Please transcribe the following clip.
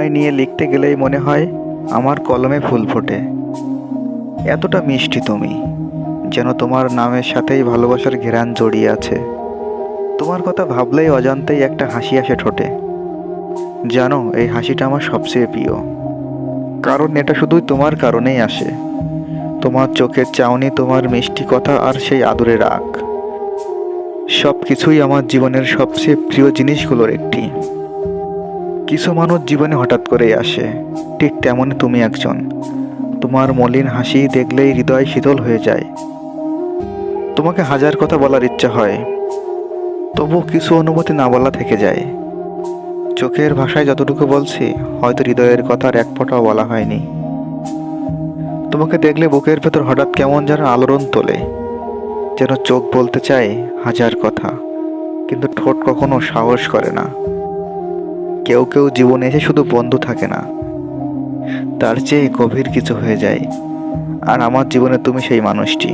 তোমায় নিয়ে লিখতে গেলেই মনে হয় আমার কলমে ফুল ফোটে। এতটা মিষ্টি তুমি, যেন তোমার নামের সাথেই ভালোবাসার ঘেরান জড়িয়ে আছে। তোমার কথা ভাবলেই অজান্তেই একটা হাসি আসে ঠোঁটে। জানো, এই হাসিটা আমার সবচেয়ে প্রিয়, কারণ এটা শুধুই তোমার কারণেই আসে। তোমার চোখের চাউনি, তোমার মিষ্টি কথা আর সেই আদরের রাগ, সব কিছুই আমার জীবনের সবচেয়ে প্রিয় জিনিসগুলোর একটি। কিছু মানুষ জীবনে হঠাৎ করেই আসে, ঠিক তেমনই তুমি একজন। তোমার মলিন হাসি দেখলেই হৃদয় শীতল হয়ে যায়। তোমাকে হাজার কথা বলার ইচ্ছা হয়, তবু কিছু অনুভূতি না বলা থেকে যায়। চোখের ভাষায় যতটুকু বলছি, হয়তো হৃদয়ের কথা আর এক ফোঁটাও বলা হয়নি। তোমাকে দেখলে বুকের ভেতর হঠাৎ কেমন যেন আলোড়ন তোলে, যেন চোখ বলতে চায় হাজার কথা, কিন্তু ঠোঁট কখনো সাহস করে না। কেউ কেউ জীবনে এসে শুধু বন্ধু থাকে না, তার চেয়ে গভীর কিছু হয়ে যায়। আর আমার জীবনে তুমি সেই মানুষটি।